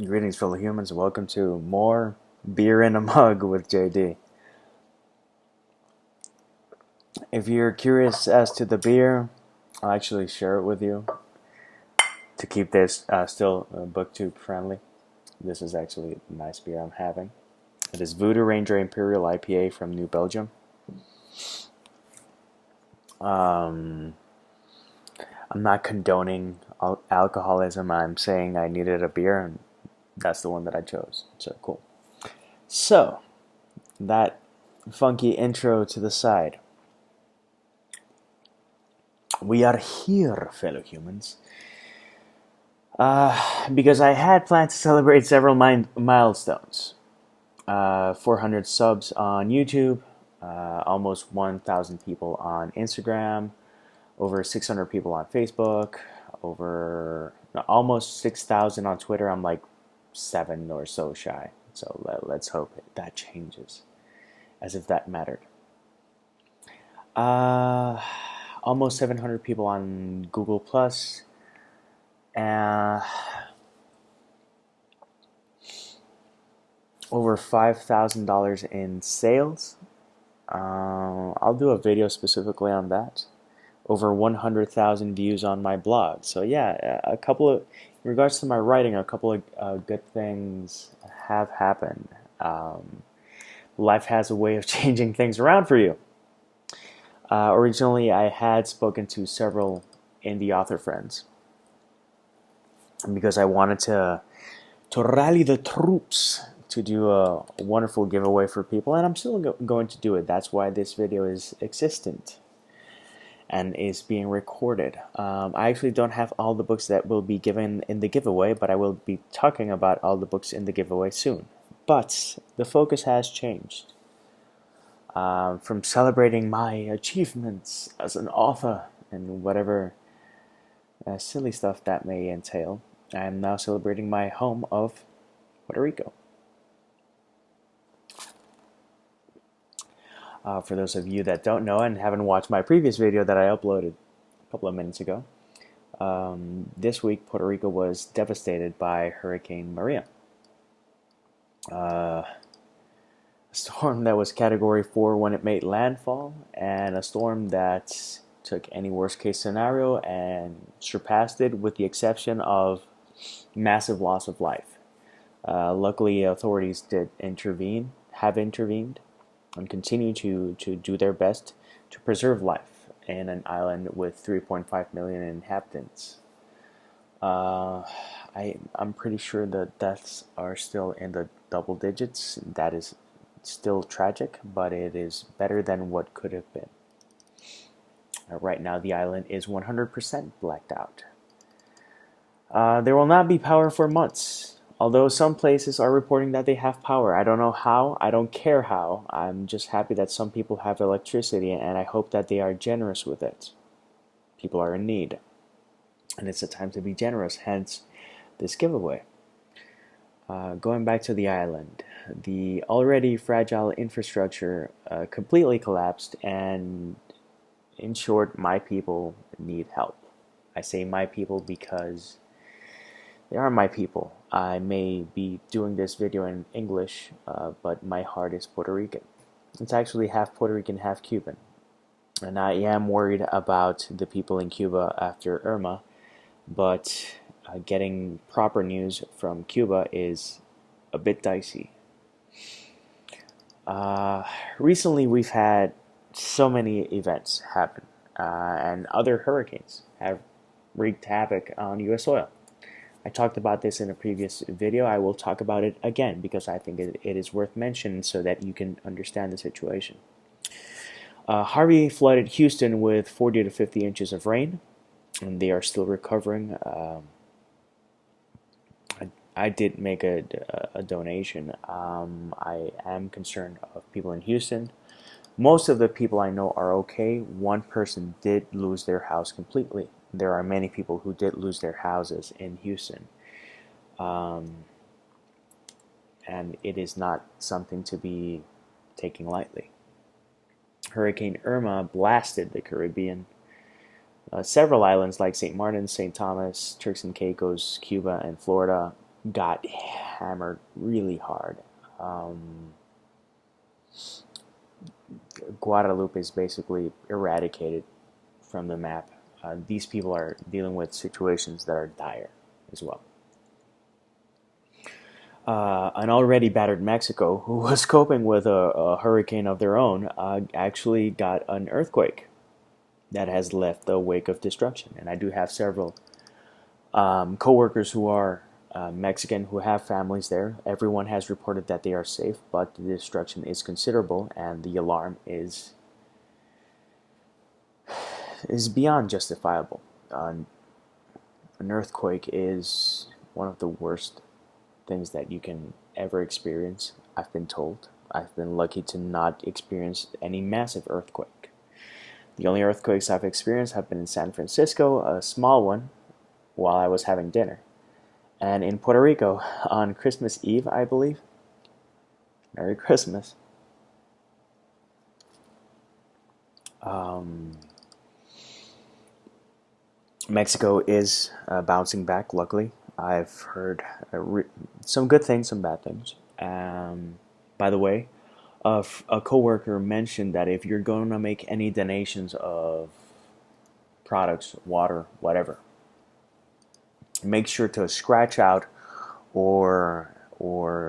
Greetings, fellow humans. Welcome to more Beer in a Mug with JD. If you're curious as to the beer, I'll actually share it with you to keep this still booktube friendly. This is actually a nice beer I'm having. It is Voodoo Ranger Imperial IPA from New Belgium. I'm not condoning alcoholism. I'm saying I needed a beer, and that's the one that I chose. So cool. So, that funky intro to the side. We are here, fellow humans, because I had planned to celebrate several milestones. 400 subs on YouTube, almost 1,000 people on Instagram, over 600 people on Facebook, almost 6,000 on Twitter. I'm like 7 or so shy. So let's hope that changes, as if that mattered. Almost 700 people on Google Plus, over $5,000 in sales. I'll do a video specifically on that. Over 100,000 views on my blog. So yeah, in regards to my writing, a couple of good things have happened. Life has a way of changing things around for you. Originally, I had spoken to several indie author friends because I wanted to rally the troops to do a wonderful giveaway for people, and I'm still going to do it. That's why this video is existent and is being recorded. I actually don't have all the books that will be given in the giveaway, but I will be talking about all the books in the giveaway soon. But the focus has changed. From celebrating my achievements as an author and whatever silly stuff that may entail, I am now celebrating my home of Puerto Rico. For those of you that don't know and haven't watched my previous video that I uploaded a couple of minutes ago, this week Puerto Rico was devastated by Hurricane Maria. A storm that was Category 4 when it made landfall, and a storm that took any worst case scenario and surpassed it, with the exception of massive loss of life. Luckily, authorities have intervened, and continue to do their best to preserve life in an island with 3.5 million inhabitants. I'm pretty sure the deaths are still in the double digits. That is still tragic, but it is better than what could have been. Right now, the island is 100% blacked out. There will not be power for months. Although some places are reporting that they have power. I don't know how. I don't care how. I'm just happy that some people have electricity, and I hope that they are generous with it. People are in need, and it's a time to be generous, hence this giveaway. Going back to the island, the already fragile infrastructure completely collapsed, and in short, my people need help. I say my people because they are my people. I may be doing this video in English, but my heart is Puerto Rican. It's actually half Puerto Rican, half Cuban. And I am worried about the people in Cuba after Irma, but getting proper news from Cuba is a bit dicey. Recently, we've had so many events happen, and other hurricanes have wreaked havoc on U.S. soil. I talked about this in a previous video. I will talk about it again because I think it is worth mentioning so that you can understand the situation. Harvey flooded Houston with 40 to 50 inches of rain, and they are still recovering. I did make a donation. I am concerned of people in Houston. Most of the people I know are okay. One person did lose their house completely. There are many people who did lose their houses in Houston. And it is not something to be taken lightly. Hurricane Irma blasted the Caribbean. Several islands like St. Martin, St. Thomas, Turks and Caicos, Cuba, and Florida got hammered really hard. Guadalupe is basically eradicated from the map. These people are dealing with situations that are dire as well. An already battered Mexico, who was coping with a hurricane of their own, actually got an earthquake that has left a wake of destruction. And I do have several co-workers who are Mexican who have families there. Everyone has reported that they are safe, but the destruction is considerable, and the alarm is beyond justifiable. An earthquake is one of the worst things that you can ever experience, I've been told. I've been lucky to not experience any massive earthquake. The only earthquakes I've experienced have been in San Francisco, a small one, while I was having dinner, and in Puerto Rico on Christmas Eve, I believe. Merry Christmas. Mexico is bouncing back, luckily. I've heard some good things, some bad things. By the way, a coworker mentioned that if you're going to make any donations of products, water, whatever, make sure to scratch out or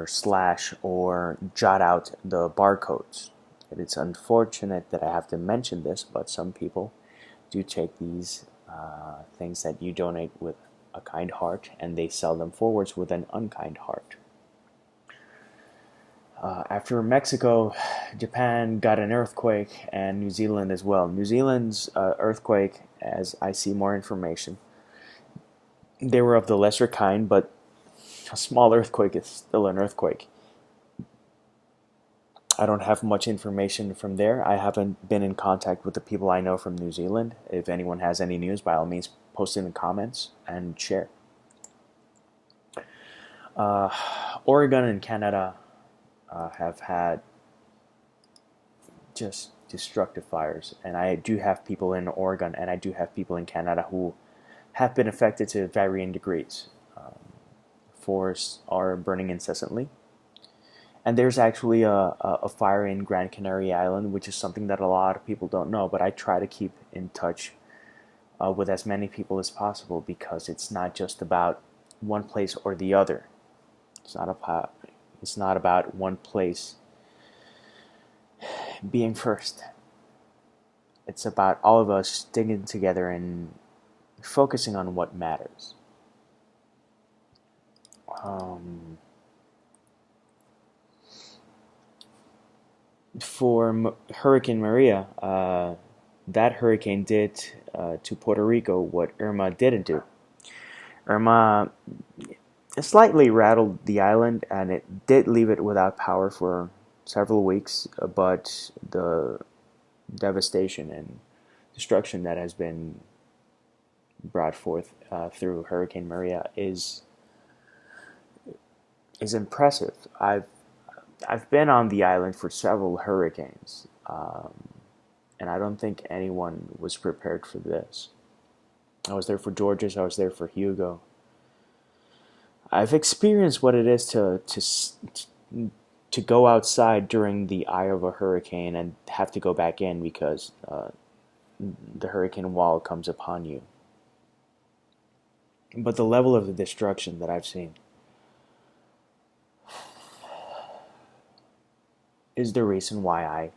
slash or jot out the barcodes. It's unfortunate that I have to mention this, but some people do take these things that you donate with a kind heart, and they sell them forwards with an unkind heart. After Mexico, Japan got an earthquake, and New Zealand as well. New Zealand's earthquake, as I see more information, they were of the lesser kind, but a small earthquake is still an earthquake. I don't have much information from there. I haven't been in contact with the people I know from New Zealand. If anyone has any news, by all means, post it in the comments and share. Oregon and Canada have had just destructive fires, and I do have people in Oregon and I do have people in Canada who have been affected to varying degrees. Forests are burning incessantly. And there's actually a fire in Gran Canaria Island, which is something that a lot of people don't know, but I try to keep in touch with as many people as possible, because it's not just about one place or the other. It's not about one place being first. It's about all of us sticking together and focusing on what matters. For Hurricane Maria, that hurricane did to Puerto Rico what Irma didn't do. Irma slightly rattled the island, and it did leave it without power for several weeks, but the devastation and destruction that has been brought forth through Hurricane Maria is impressive. I've been on the island for several hurricanes, and I don't think anyone was prepared for this. I was there for Georges, I was there for Hugo. I've experienced what it is to go outside during the eye of a hurricane and have to go back in because the hurricane wall comes upon you. But the level of the destruction that I've seen is the reason why I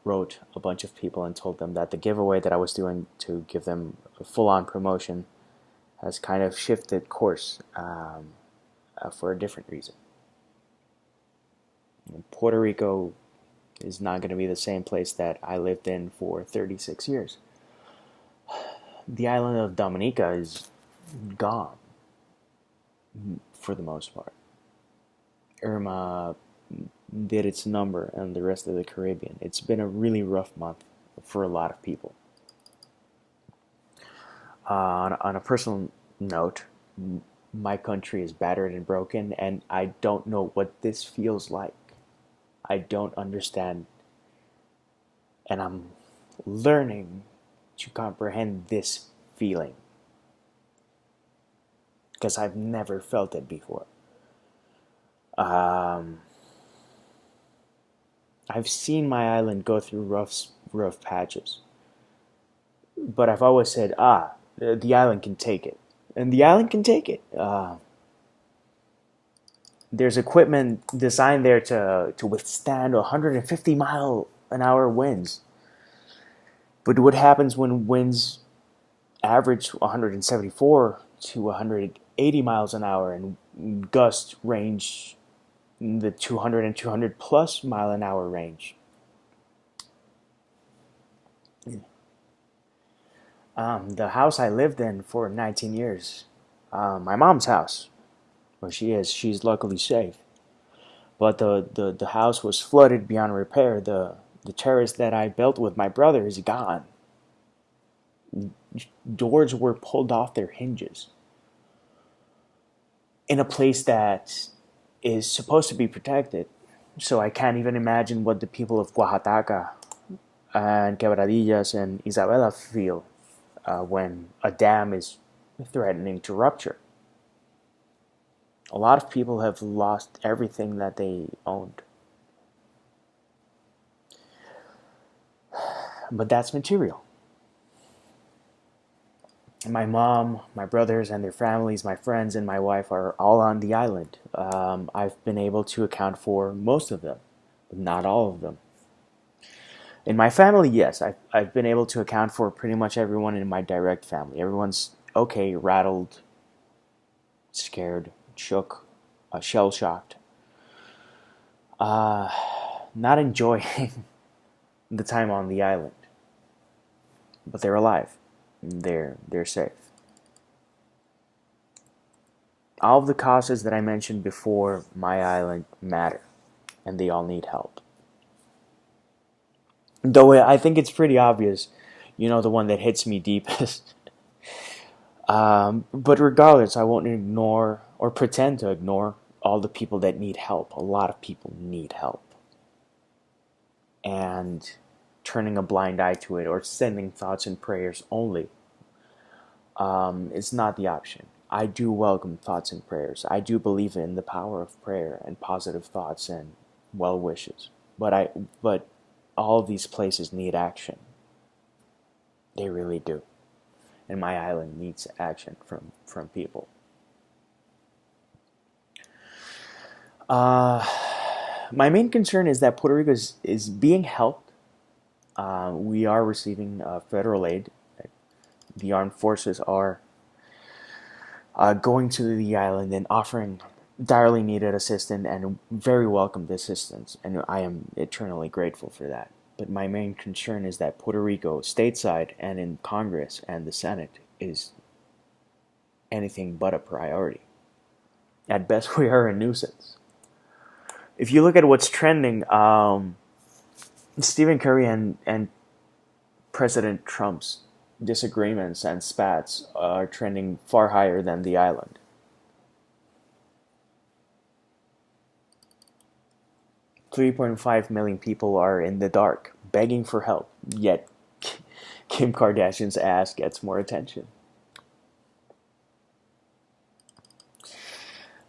wrote a bunch of people and told them that the giveaway that I was doing to give them a full-on promotion has kind of shifted course for a different reason. Puerto Rico is not going to be the same place that I lived in for 36 years. The island of Dominica is gone for the most part. Irma did its number on the rest of the Caribbean. It's been a really rough month for a lot of people. On a personal note, my country is battered and broken, and I don't know what this feels like. I don't understand, and I'm learning to comprehend this feeling. because I've never felt it before. Um, I've seen my island go through rough patches, but I've always said, the island can take it, and the island can take it. There's equipment designed there to withstand 150-mile-an-hour winds. But what happens when winds average 174 to 180 miles an hour and gusts range in the 200 and 200 plus mile an hour range? The house I lived in for 19 years, my mom's house, where she's luckily safe. But the house was flooded beyond repair. The terrace that I built with my brother is gone. Doors were pulled off their hinges. In a place that is supposed to be protected. So I can't even imagine what the people of Oaxaca and Quebradillas and Isabela feel when a dam is threatening to rupture. A lot of people have lost everything that they owned. But that's material. My mom, my brothers and their families, my friends and my wife are all on the island. I've been able to account for most of them, but not all of them. In my family, yes, I've been able to account for pretty much everyone in my direct family. Everyone's okay, rattled, scared, shook, shell-shocked. Not enjoying the time on the island. But they're alive. They're safe. All of the causes that I mentioned before my island matter, and they all need help. Though I think it's pretty obvious, the one that hits me deepest. But regardless, I won't ignore or pretend to ignore all the people that need help. A lot of people need help. And turning a blind eye to it or sending thoughts and prayers only is not the option. I do welcome thoughts and prayers. I do believe in the power of prayer and positive thoughts and well wishes. But all of these places need action. They really do. And my island needs action from people. My main concern is that Puerto Rico is being helped. We are receiving federal aid. The armed forces are going to the island and offering direly needed assistance and very welcomed assistance. And I am eternally grateful for that. But my main concern is that Puerto Rico, stateside and in Congress and the Senate, is anything but a priority. At best, we are a nuisance. If you look at what's trending, Stephen Curry and President Trump's disagreements and spats are trending far higher than the island. $3.5 million people are in the dark, begging for help, yet Kim Kardashian's ass gets more attention.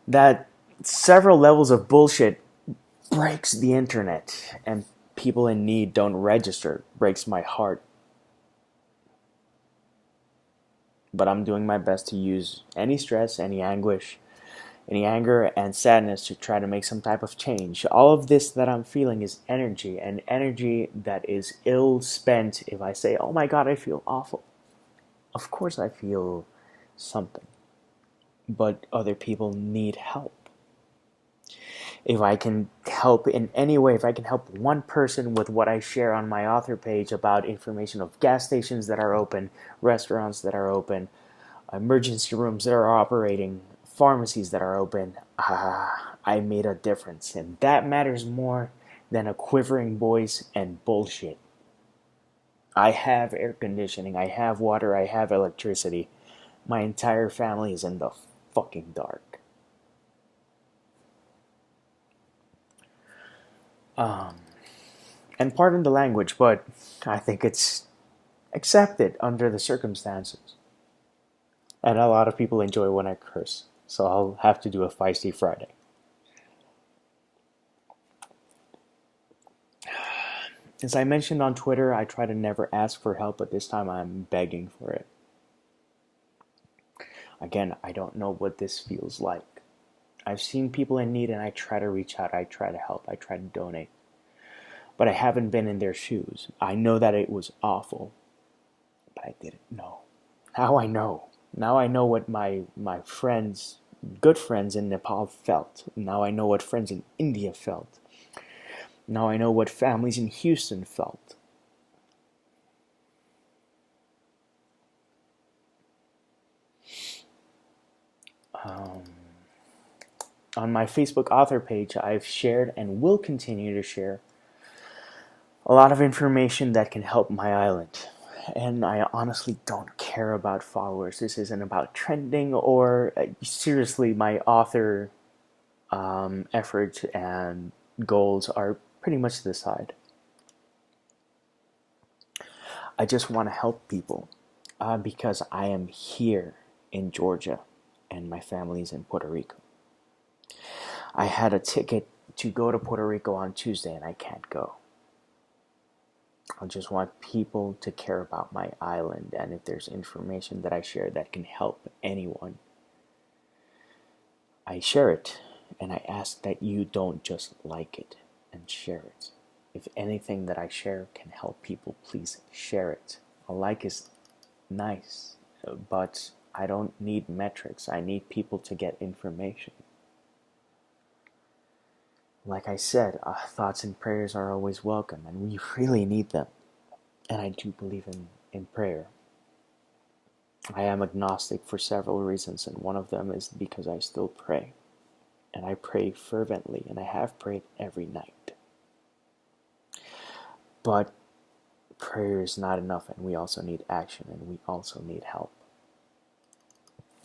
That several levels of bullshit breaks the internet and people in need don't register breaks my heart. But I'm doing my best to use any stress, any anguish, any anger and sadness to try to make some type of change. All of this that I'm feeling is energy, and energy that is ill spent if I say, oh my God, I feel awful. Of course I feel something. But other people need help. If I can help in any way, if I can help one person with what I share on my author page about information of gas stations that are open, restaurants that are open, emergency rooms that are operating, pharmacies that are open, I made a difference. And that matters more than a quivering voice and bullshit. I have air conditioning, I have water, I have electricity. My entire family is in the fucking dark. And pardon the language, but I think it's accepted under the circumstances. And a lot of people enjoy when I curse, so I'll have to do a feisty Friday. As I mentioned on Twitter, I try to never ask for help, but this time I'm begging for it. Again, I don't know what this feels like. I've seen people in need and I try to reach out, I try to help, I try to donate. But I haven't been in their shoes. I know that it was awful, but I didn't know. Now I know. Now I know what my friends, good friends in Nepal felt. Now I know what friends in India felt. Now I know what families in Houston felt. On my Facebook author page, I've shared and will continue to share a lot of information that can help my island. And I honestly don't care about followers. This isn't about trending or seriously, my author efforts and goals are pretty much to the side. I just want to help people because I am here in Georgia and my family's in Puerto Rico. I had a ticket to go to Puerto Rico on Tuesday and I can't go. I just want people to care about my island, and if there's information that I share that can help anyone, I share it, and I ask that you don't just like it and share it. If anything that I share can help people, please share it. A like is nice, but I don't need metrics. I need people to get information. Like I said, thoughts and prayers are always welcome, and we really need them. And I do believe in prayer. I am agnostic for several reasons, and one of them is because I still pray. And I pray fervently, and I have prayed every night. But prayer is not enough, and we also need action, and we also need help.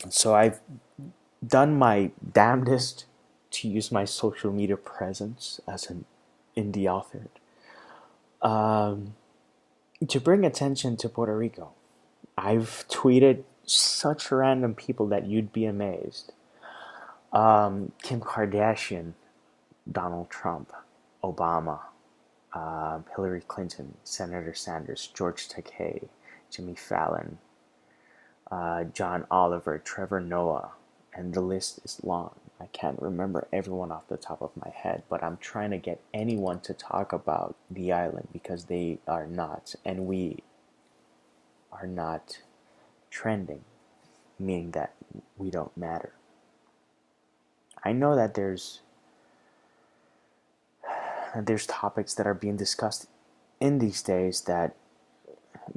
And so I've done my damnedest to use my social media presence as an indie author to bring attention to Puerto Rico. I've tweeted such random people that you'd be amazed. Kim Kardashian, Donald Trump, Obama, Hillary Clinton, Senator Sanders, George Takei, Jimmy Fallon, John Oliver, Trevor Noah, and the list is long. I can't remember everyone off the top of my head, but I'm trying to get anyone to talk about the island because they are not, and we are not trending, meaning that we don't matter. I know that there's topics that are being discussed in these days that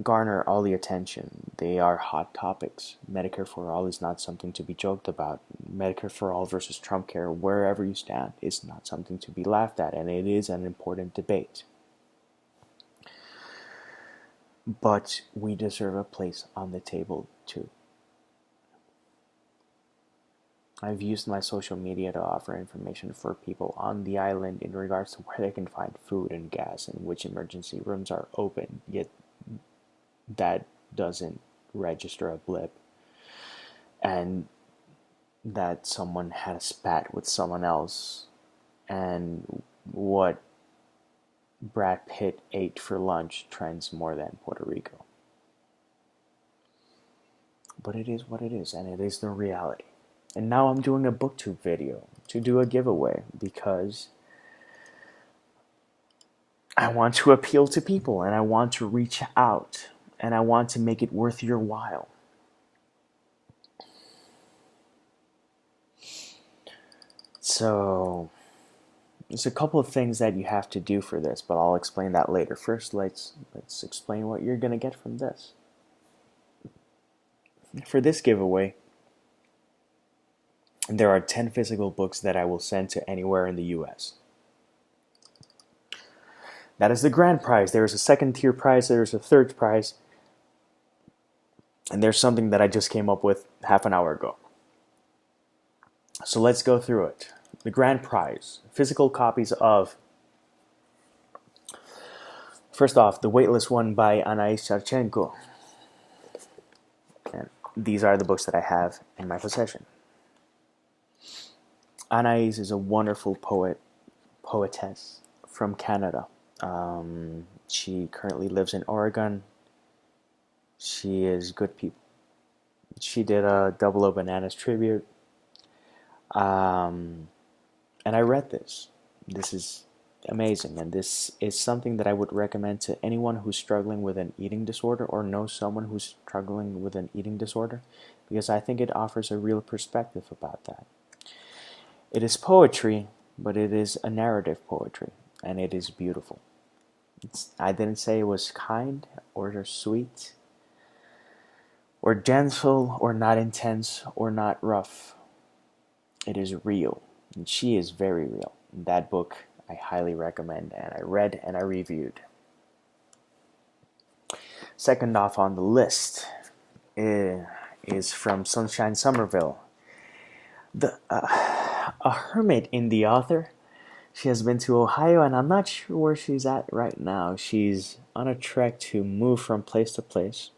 garner all the attention. They are hot topics. Medicare for all is not something to be joked about. Medicare for all versus Trump care, wherever you stand, is not something to be laughed at, and it is an important debate. But we deserve a place on the table too. I've used my social media to offer information for people on the island in regards to where they can find food and gas and which emergency rooms are open, yet that doesn't register a blip, and that someone had a spat with someone else, and what Brad Pitt ate for lunch trends more than Puerto Rico. But it is what it is, and it is the reality. And now I'm doing a booktube video to do a giveaway because I want to appeal to people, and I want to reach out, and I want to make it worth your while. So there's a couple of things that you have to do for this, but I'll explain that later. First, let's explain what you're going to get from this. For this giveaway, there are 10 physical books that I will send to anywhere in the US. That is the grand prize. There is a second tier prize, there is a third prize, and there's something that I just came up with half an hour ago. So let's go through it. The grand prize, physical copies of, first off, the Weightless one by Anaïs Chartschenko. And these are the books that I have in my possession. Anaïs is a wonderful poetess from Canada. She currently lives in Oregon. She is good people. She did a Double O Bananas tribute. And I read this. This is amazing, and this is something that I would recommend to anyone who's struggling with an eating disorder or knows someone who's struggling with an eating disorder, because I think it offers a real perspective about that. It is poetry, but it is a narrative poetry, and it is beautiful. I didn't say it was kind or sweet or gentle or not intense or not rough. It is real, and she is very real. That book I highly recommend, and I read and I reviewed. Second off on the list is from Sunshine Sommervile. A hermit in the author. She has been to Ohio, and I'm not sure where she's at right now. She's on a trek to move from place to place.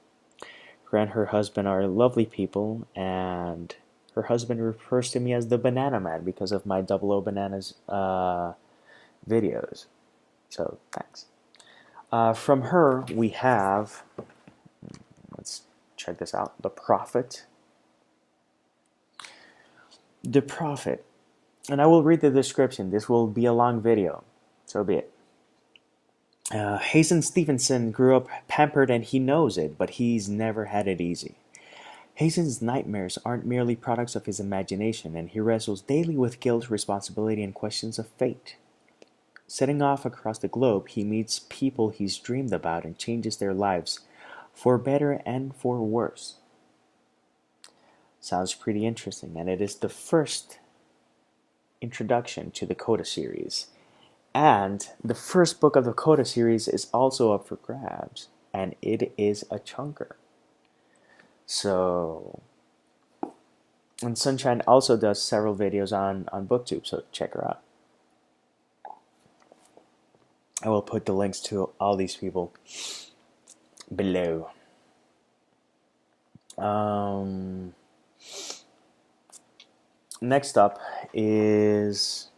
Her and her husband are lovely people, and her husband refers to me as the Banana Man because of my Double O Bananas videos. So, thanks. From her, we have, let's check this out, The Prophet. The Prophet. And I will read the description. This will be a long video. So be it. Hazen Stevenson grew up pampered and he knows it, but he's never had it easy. Hazen's nightmares aren't merely products of his imagination, and he wrestles daily with guilt, responsibility, and questions of fate. Setting off across the globe, he meets people he's dreamed about and changes their lives, for better and for worse. Sounds pretty interesting, and it is the first introduction to the Kota series. And the first book of the Kota series is also up for grabs, and it is a chunker. So, and Sunshine also does several videos on BookTube, so check her out. I will put the links to all these people below. Next up is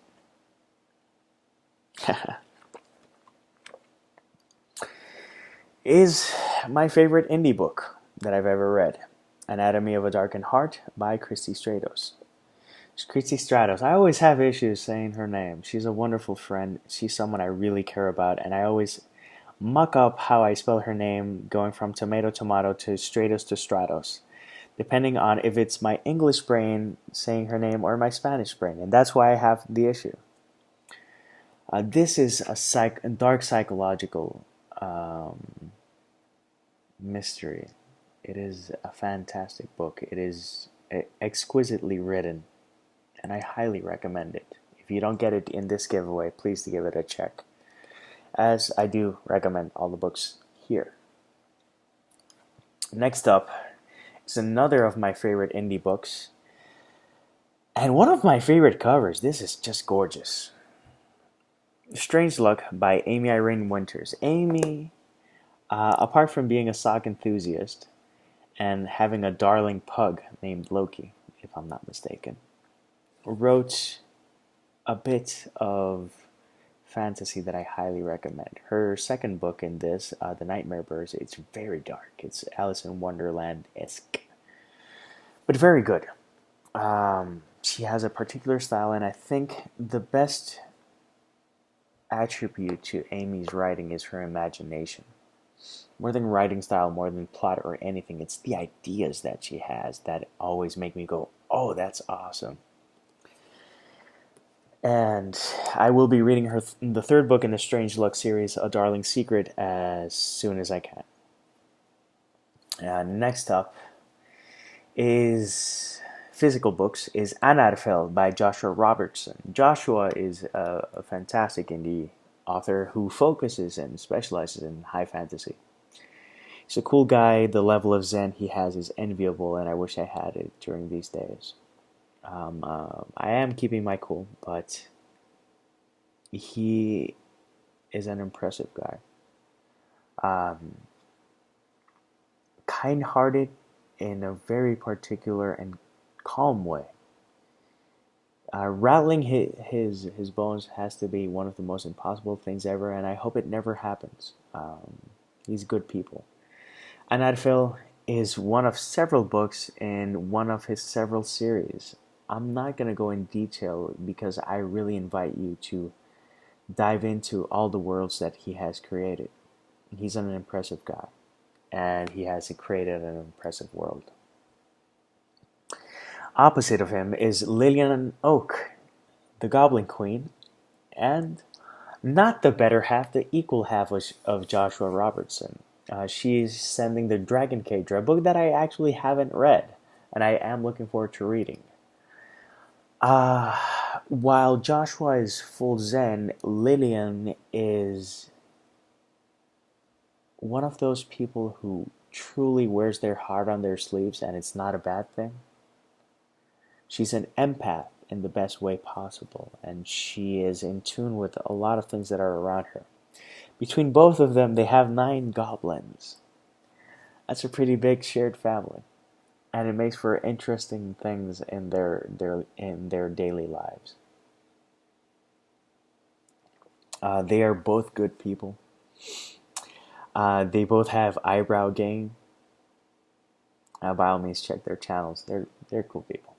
my favorite indie book that I've ever read, Anatomy of a Darkened Heart by Christie Stratos. Christie Stratos. I always have issues saying her name. She's a wonderful friend. She's someone I really care about, and I always muck up how I spell her name, going from tomato to Stratos, depending on if it's my English brain saying her name or my Spanish brain, and that's why I have the issue. This is a dark psychological mystery. It is a fantastic book. It is exquisitely written, and I highly recommend it. If you don't get it in this giveaway, please give it a check, as I do recommend all the books here. Next up is another of my favorite indie books, and one of my favorite covers. This is just gorgeous. Strange Luck by Amie Irene Winters. Amie, apart from being a sock enthusiast and having a darling pug named Loki, if I'm not mistaken, wrote a bit of fantasy that I highly recommend. Her second book in this, The Nightmare Birds, it's very dark. It's Alice in Wonderland-esque, but very good. She has a particular style, and I think the best attribute to Amie's writing is her imagination. More than writing style, more than plot or anything, it's the ideas that she has that always make me go, oh, that's awesome. And I will be reading the third book in the Strange Luck series, A Darling Secret, as soon as I can. Next up is physical books, is Anaerfell by Joshua Robertson. Joshua is a fantastic indie author who focuses and specializes in high fantasy. He's a cool guy. The level of zen he has is enviable, and I wish I had it during these days. I am keeping my cool, but he is an impressive guy. Kind-hearted in a very particular and calm way. Rattling his bones has to be one of the most impossible things ever, and I hope it never happens. These good people. Anaerfell is one of several books in one of his several series. I'm not going to go in detail because I really invite you to dive into all the worlds that he has created. He's an impressive guy, and he has created an impressive world. Opposite of him is Lilian Oake, the Goblin Queen, and not the better half, the equal half of Joshua Robertson. She's sending the Dragon Cage, a book that I actually haven't read, and I am looking forward to reading. While Joshua is full zen, Lilian is one of those people who truly wears their heart on their sleeves, and it's not a bad thing. She's an empath in the best way possible, and she is in tune with a lot of things that are around her. Between both of them, they have 9 goblins. That's a pretty big shared family, and it makes for interesting things in their daily lives. They are both good people. They both have eyebrow game. By all means, check their channels. They're cool people.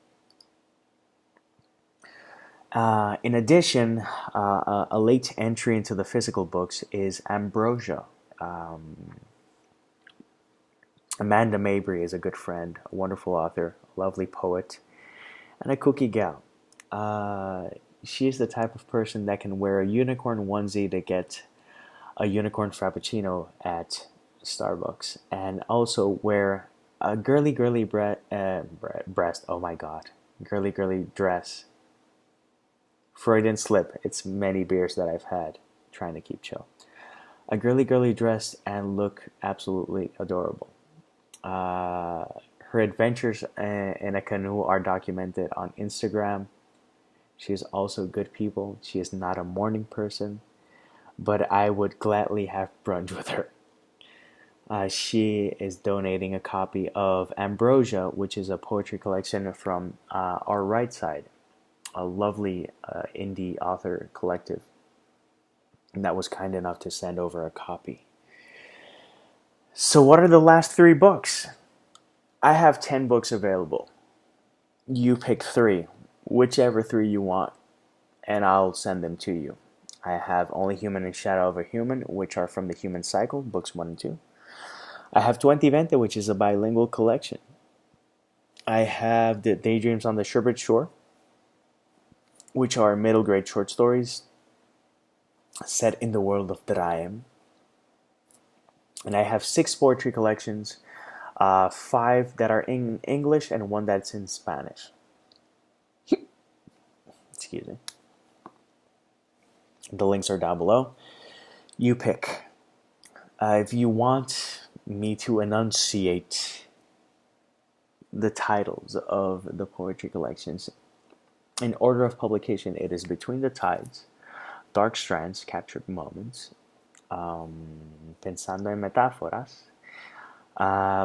In addition, a late entry into the physical books is Ambrosia. Amanda Mabry is a good friend, a wonderful author, a lovely poet, and a cookie gal. She is the type of person that can wear a unicorn onesie to get a unicorn frappuccino at Starbucks, and also wear a girly breast. Oh my god, girly dress. Freudian slip. It's many beers that I've had trying to keep chill. A girly dress and look absolutely adorable. Her adventures in a canoe are documented on Instagram. She is also good people. She is not a morning person, but I would gladly have brunch with her. She is donating a copy of Ambrosia, which is a poetry collection from Our Right Side, a lovely indie author collective that was kind enough to send over a copy. So what are the last 3 books? I have 10 books available. You pick 3, whichever 3 you want, and I'll send them to you. I have Only Human and Shadow of a Human, which are from the Human Cycle, books 1 and 2. I have Twenty Vente, which is a bilingual collection. I have the Daydreams on the Sherbet Shore, which are middle grade short stories set in the world of Draem. And I have 6 poetry collections, 5 that are in English and 1 that's in Spanish. Excuse me. The links are down below. You pick. If you want me to enunciate the titles of the poetry collections, in order of publication, it is Between the Tides, Dark Strands, Captured Moments, Pensando en Metáforas,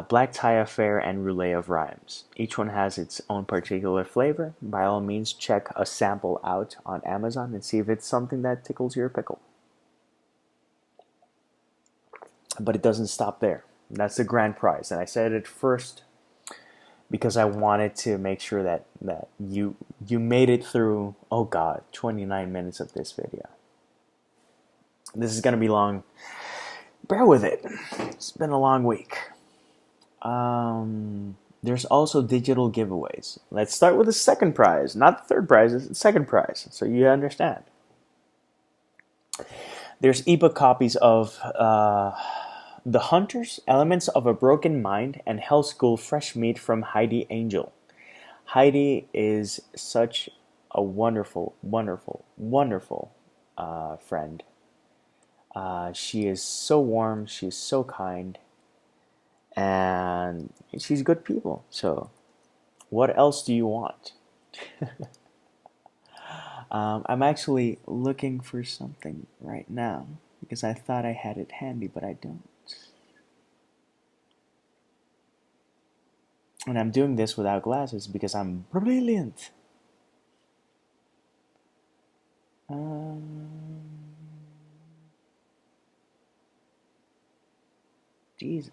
Black Tie Affair, and Relay of Rhymes. Each one has its own particular flavor. By all means, check a sample out on Amazon and see if it's something that tickles your pickle. But it doesn't stop there. That's the grand prize. And I said it first because I wanted to make sure that you made it through, 29 minutes of this video. This is going to be long. Bear with it. It's been a long week. There's also digital giveaways. Let's start with the second prize. Not the third prize, it's the second prize, so you understand. There's ebook copies of The Hunters, Elements of a Broken Mind, and Hell School Fresh Meat from Heidi Angell. Heidi is such a wonderful friend. She is so warm, she's so kind, and she's good people. So what else do you want? I'm actually looking for something right now because I thought I had it handy, but I don't. And I'm doing this without glasses because I'm brilliant. Jesus.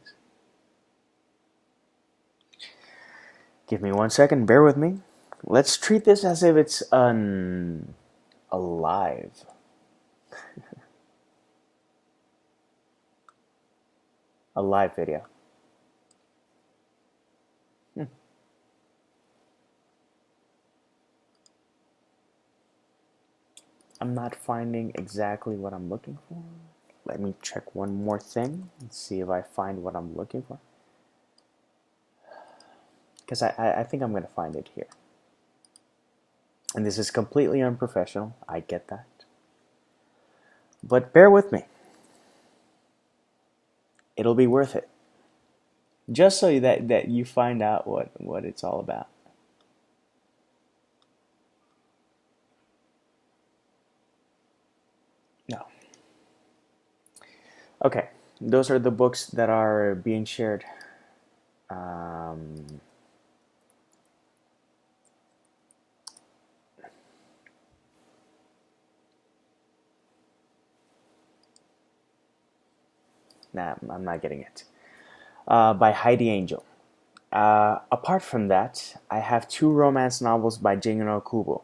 Give me 1 second, bear with me. Let's treat this as if it's alive. A live video. I'm not finding exactly what I'm looking for. Let me check one more thing and see if I find what I'm looking for. Because I think I'm going to find it here. And this is completely unprofessional. I get that. But bear with me. It'll be worth it. Just so that you find out what it's all about. No. Okay, those are the books that are being shared. Nah, I'm not getting it. By Heidi Angell. Apart from that, I have 2 romance novels by Jin Okubo.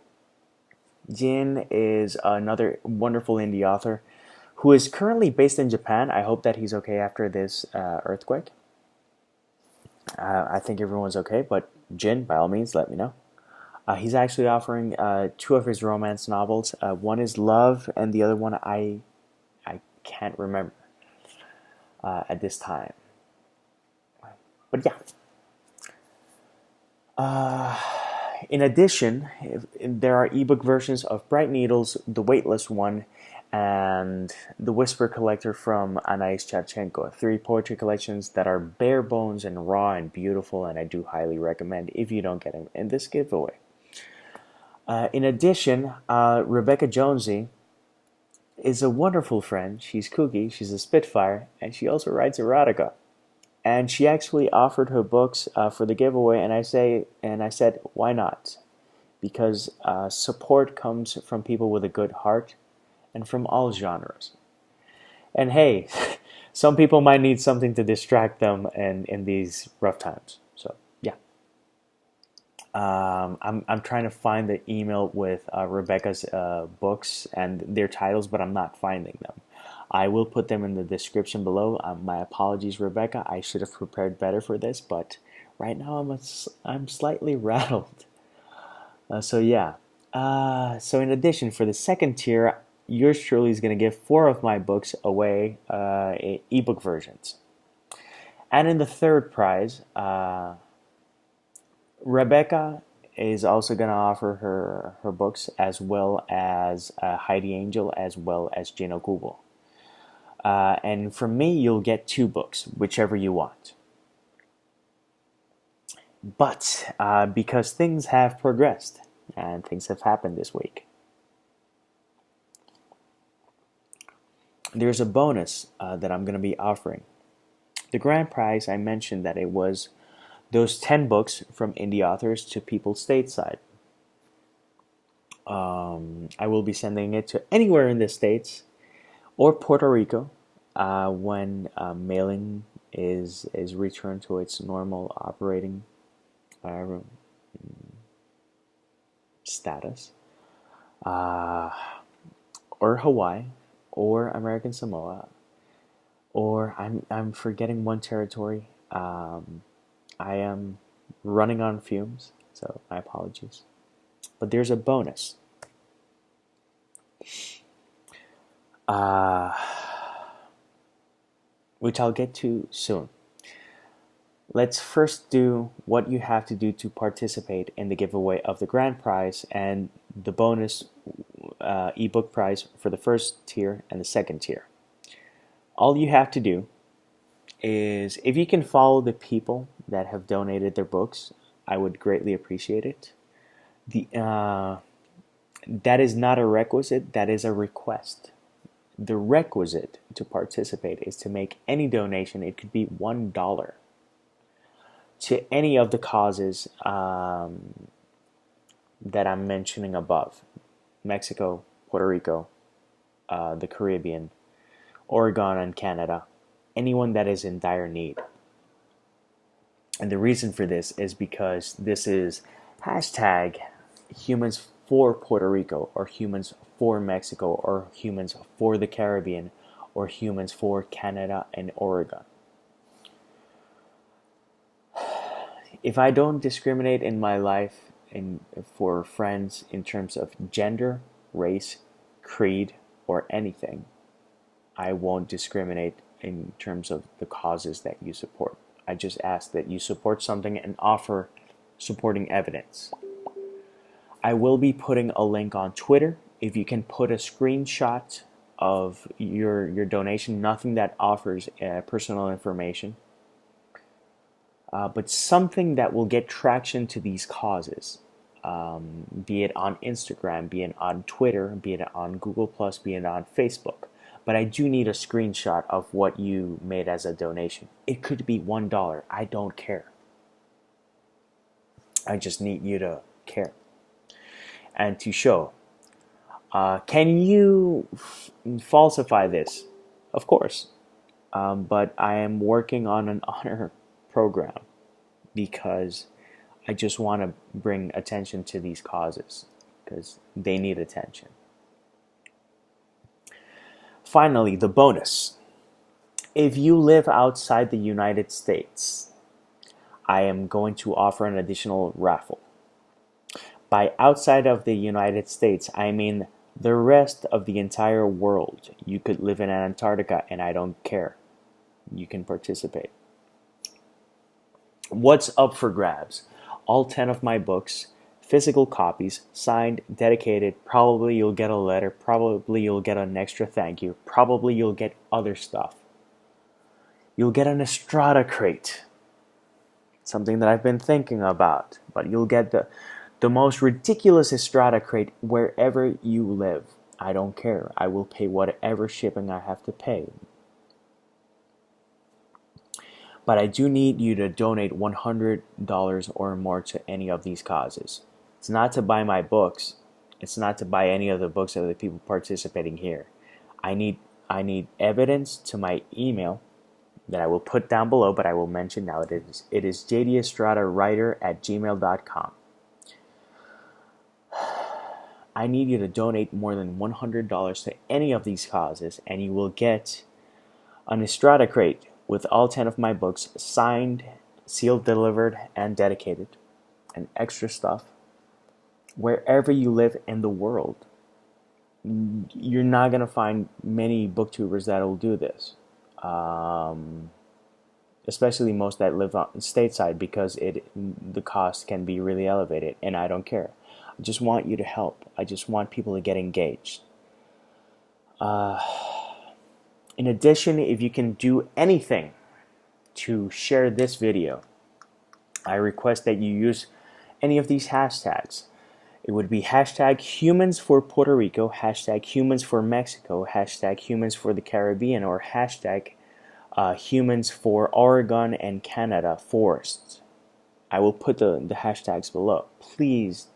Jin is another wonderful indie author who is currently based in Japan. I hope that he's okay after this earthquake. I think everyone's okay, but Jin, by all means, let me know. He's actually offering 2 of his romance novels. One is Love, and the other one I can't remember at this time. But yeah. In addition, there are ebook versions of Bright Needles, the Weightless one, and the Whisper Collector from Anaïs Chartschenko. 3 poetry collections that are bare bones and raw and beautiful, and I do highly recommend if you don't get them in this giveaway. In addition, Rebekah Jonesy is a wonderful friend. She's kooky, she's a spitfire, and she also writes erotica. And she actually offered her books for the giveaway, and I said, why not? Because support comes from people with a good heart and from all genres. And hey, some people might need something to distract them in these rough times. So yeah, I'm trying to find the email with Rebekah's books and their titles, but I'm not finding them. I will put them in the description below. My apologies, Rebekah. I should have prepared better for this, but right now I'm slightly rattled. So yeah. So in addition, for the second tier, yours truly is going to give 4 of my books away, ebook versions. And in the third prize, Rebekah is also going to offer her books, as well as Heidi Angell, as well as Jin Okubo. And from me, you'll get 2 books, whichever you want. But because things have progressed and things have happened this week, there's a bonus that I'm going to be offering. The grand prize, I mentioned that it was those 10 books from indie authors to people stateside. I will be sending it to anywhere in the States or Puerto Rico when mailing is returned to its normal operating status, or Hawaii, or American Samoa, or I'm forgetting one territory. I am running on fumes, so my apologies. But there's a bonus. Which I'll get to soon. Let's first do what you have to do to participate in the giveaway of the grand prize and the bonus ebook prize for the first tier and the second tier. All you have to do is, if you can follow the people that have donated their books, I would greatly appreciate it. That is not a requisite, that is a request. The requisite to participate is to make any donation. It could be $1. to any of the causes that I'm mentioning above: Mexico, Puerto Rico, the Caribbean, Oregon, and Canada. Anyone that is in dire need. And the reason for this is because this is hashtag humans for Puerto Rico, or humans for Mexico, or humans for the Caribbean, or humans for Canada and Oregon. If I don't discriminate in my life for friends in terms of gender, race, creed, or anything, I won't discriminate in terms of the causes that you support. I just ask that you support something and offer supporting evidence. I will be putting a link on Twitter. If you can put a screenshot of your donation, nothing that offers personal information, but something that will get traction to these causes, be it on Instagram, be it on Twitter, be it on Google+, be it on Facebook. But I do need a screenshot of what you made as a donation. It could be $1. I don't care. I just need you to care and to show. Can you falsify this? Of course. But I am working on an honor program because I just want to bring attention to these causes because they need attention. Finally, the bonus. If you live outside the United States, I am going to offer an additional raffle. By outside of the United States, I mean the rest of the entire world. You could live in Antarctica and I don't care. You can participate. What's up for grabs? All 10 of my books, physical copies, signed, dedicated. Probably you'll get a letter. Probably you'll get an extra thank you. Probably you'll get other stuff. You'll get an Estrada crate. Something that I've been thinking about. But you'll get the most ridiculous Estrada crate wherever you live. I don't care. I will pay whatever shipping I have to pay. But I do need you to donate $100 or more to any of these causes. It's not to buy my books. It's not to buy any of the books of the people participating here. I need evidence to my email that I will put down below, but I will mention now. It is jdestradawriter@gmail.com. I need you to donate more than $100 to any of these causes, and you will get an Estrada crate with all 10 of my books, signed, sealed, delivered, and dedicated, and extra stuff. Wherever you live in the world, you're not going to find many booktubers that will do this. Especially most that live on stateside, because the cost can be really elevated, and I don't care. I just want you to help. I just want people to get engaged. In addition, if you can do anything to share this video, I request that you use any of these hashtags. It would be hashtag humans for Puerto Rico, hashtag humans for Mexico, hashtag humans for the Caribbean, or hashtag humans for Oregon and Canada forests. I will put the hashtags below. Please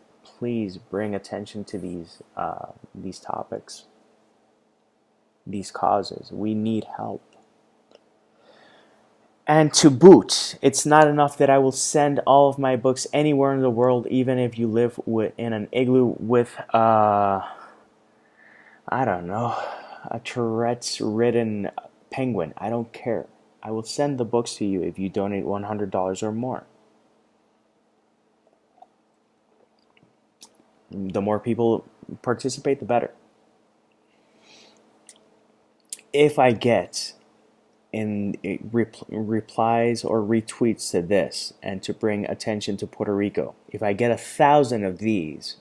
bring attention to these topics. These causes. We need help. And to boot, it's not enough that I will send all of my books anywhere in the world, even if you live in an igloo with, I don't know, a Tourette's-ridden penguin. I don't care. I will send the books to you if you donate $100 or more. The more people participate, the better. If I get in replies or retweets to this, and to bring attention to Puerto Rico, if I get 1,000 of these,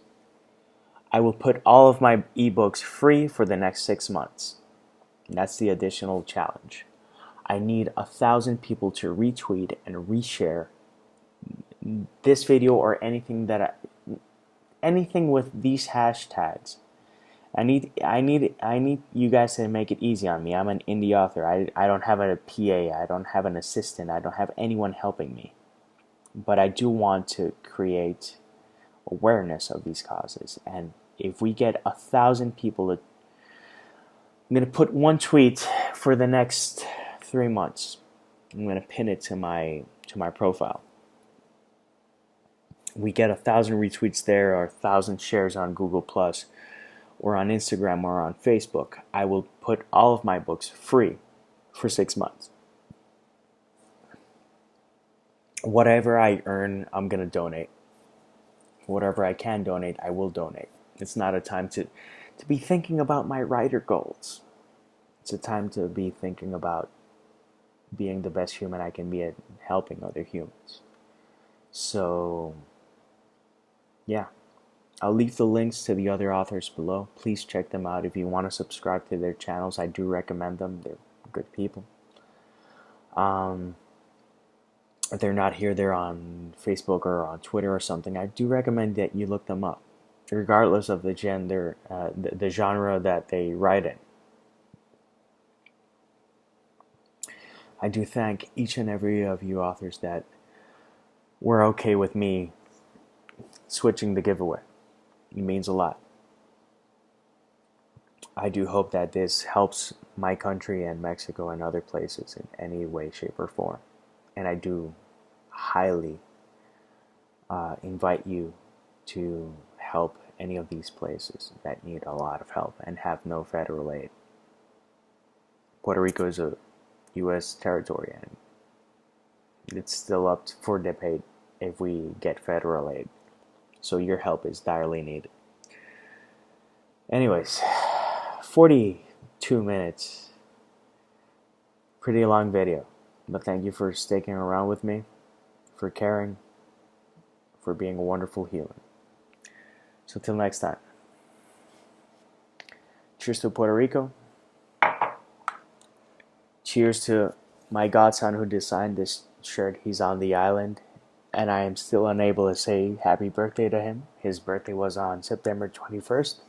I will put all of my ebooks free for the next 6 months. And that's the additional challenge. I need 1,000 people to retweet and reshare this video or anything anything with these hashtags. I need you guys to make it easy on me. I'm an indie author. I don't have a PA. I don't have an assistant. I don't have anyone helping me. but I do want to create awareness of these causes. And if we get 1,000 people, I'm going to put one tweet for the next 3 months. I'm going to pin it to my profile. We get 1,000 retweets there, or 1,000 shares on Google Plus, or on Instagram, or on Facebook. I will put all of my books free for 6 months. Whatever I earn, I'm going to donate. Whatever I can donate, I will donate. It's not a time to be thinking about my writer goals. It's a time to be thinking about being the best human I can be at helping other humans. So, yeah. I'll leave the links to the other authors below. Please check them out. If you want to subscribe to their channels, I do recommend them. They're good people. If they're not here, they're on Facebook or on Twitter or something. I do recommend that you look them up, regardless of the gender, the genre that they write in. I do thank each and every of you authors that were okay with me switching the giveaway. It means a lot. I do hope that this helps my country and Mexico and other places in any way, shape, or form. And I do highly invite you to help any of these places that need a lot of help and have no federal aid. Puerto Rico is a U.S. territory, and it's still up for debate if we get federal aid. So your help is direly needed. Anyways, 42 minutes. Pretty long video. But thank you for sticking around with me, for caring, for being a wonderful human. So till next time. Cheers to Puerto Rico. Cheers to my godson who designed this shirt. He's on the island, and I am still unable to say happy birthday to him. His birthday was on September 21st.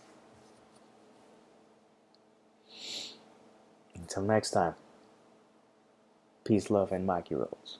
Until next time. Peace, love, and Maki rolls.